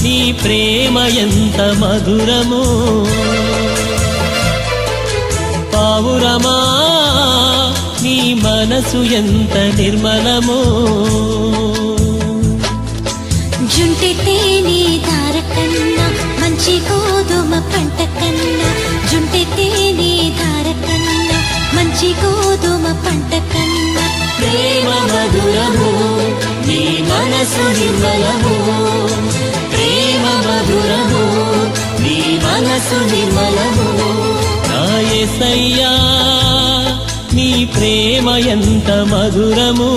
నీ ప్రేమ ఎంత మధురమో పావురమా నీ మనసు ఎంత నిర్మలమో జుంటి తేనె ధార కన్నా మంచి గోధుమ పంట కన్నా జుంటి తేనె ధార కన్నా మంచి గోధుమ పంట కన్నా ప్రేమ మధురమో నీ మనసు నిర్మలమో ప్రేమ మధురమో నీ మనసు నిర్మలమో నా యేసయ్యా నీ ప్రేమ ఎంత మధురమో